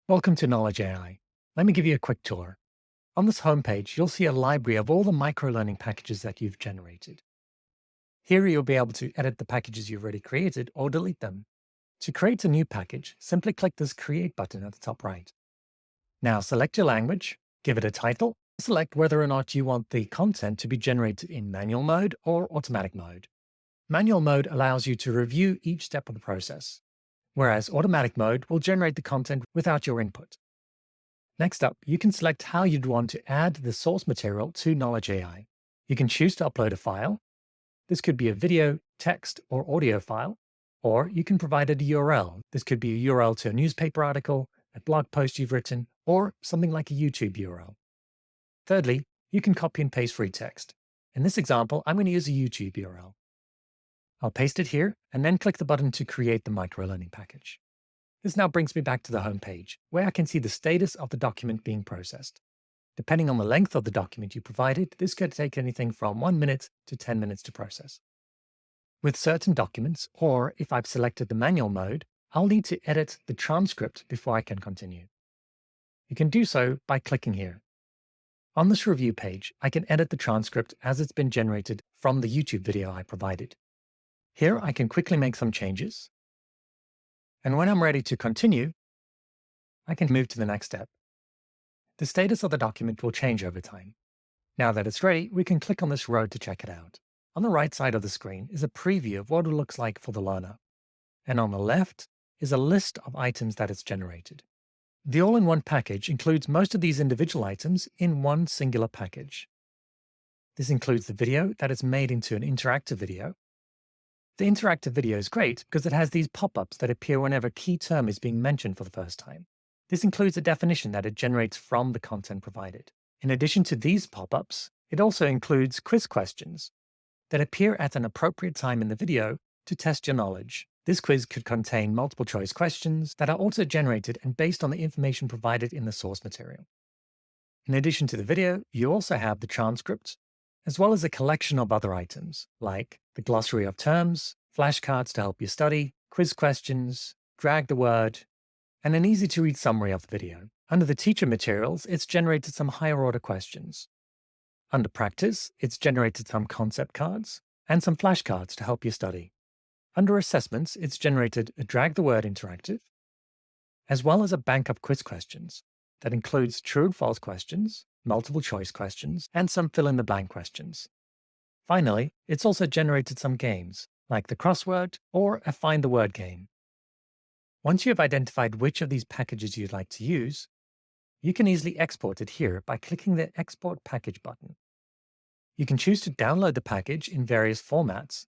Welcome to Knowledge AI. Let me give you a quick tour. On this homepage, you'll see a library of all the microlearning packages that you've generated. Here you'll be able to edit the packages you've already created or delete them. To create a new package, simply click this Create button at the top right. Now select your language, give it a title, select whether or not you want the content to be generated in manual mode or automatic mode. Manual mode allows you to review each step of the process, whereas automatic mode will generate the content without your input. Next up, you can select how you'd want to add the source material to Knowledge AI. You can choose to upload a file. This could be a video, text, or audio file, or you can provide a URL. This could be a URL to a newspaper article, a blog post you've written, or something like a YouTube URL. Thirdly, you can copy and paste free text. In this example, I'm going to use a YouTube URL. I'll paste it here and then click the button to create the microlearning package. This now brings me back to the home page, where I can see the status of the document being processed. Depending on the length of the document you provided, this could take anything from 1 minute to 10 minutes to process. With certain documents, or if I've selected the manual mode, I'll need to edit the transcript before I can continue. You can do so by clicking here. On this review page, I can edit the transcript as it's been generated from the YouTube video I provided. Here I can quickly make some changes. And when I'm ready to continue, I can move to the next step. The status of the document will change over time. Now that it's ready, we can click on this road to check it out. On the right side of the screen is a preview of what it looks like for the learner. And on the left is a list of items that it's generated. The all-in-one package includes most of these individual items in one singular package. This includes the video that is made into an interactive video. The interactive video is great because it has these pop-ups that appear whenever a key term is being mentioned for the first time. This includes a definition that it generates from the content provided. In addition to these pop-ups, it also includes quiz questions that appear at an appropriate time in the video to test your knowledge. This quiz could contain multiple choice questions that are auto-generated and based on the information provided in the source material. In addition to the video, you also have the transcript, as well as a collection of other items, like the glossary of terms, flashcards to help you study, quiz questions, drag the word, and an easy-to-read summary of the video. Under the teacher materials, it's generated some higher-order questions. Under practice, it's generated some concept cards and some flashcards to help you study. Under assessments, it's generated a drag the word interactive, as well as a bank of quiz questions that includes true and false questions, multiple choice questions, and some fill-in-the-blank questions. Finally, it's also generated some games, like the crossword or a find the word game. Once you have identified which of these packages you'd like to use, you can easily export it here by clicking the Export Package button. You can choose to download the package in various formats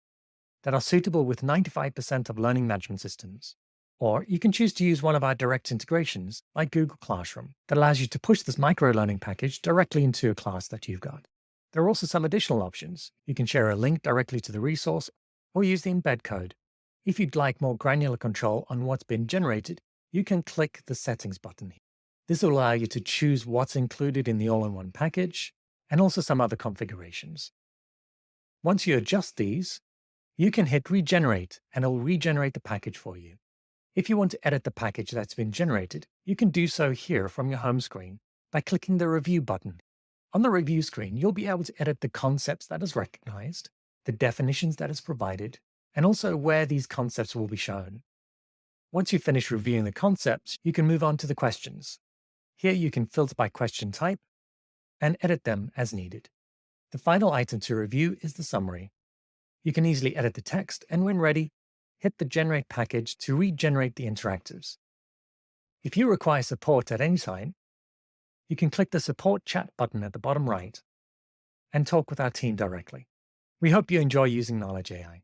that are suitable with 95% of learning management systems. Or you can choose to use one of our direct integrations, like Google Classroom, that allows you to push this microlearning package directly into a class that you've got. There are also some additional options. You can share a link directly to the resource or use the embed code. If you'd like more granular control on what's been generated, you can click the Settings button here. This will allow you to choose what's included in the all-in-one package and also some other configurations. Once you adjust these, you can hit Regenerate and it will regenerate the package for you. If you want to edit the package that's been generated, you can do so here from your home screen by clicking the Review button. On the Review screen, you'll be able to edit the concepts that is recognized, the definitions that is provided, and also where these concepts will be shown. Once you finish reviewing the concepts, you can move on to the questions. Here you can filter by question type and edit them as needed. The final item to review is the summary. You can easily edit the text, and when ready, hit the Generate package to regenerate the interactives. If you require support at any time, you can click the Support Chat button at the bottom right and talk with our team directly. We hope you enjoy using Knowledge AI.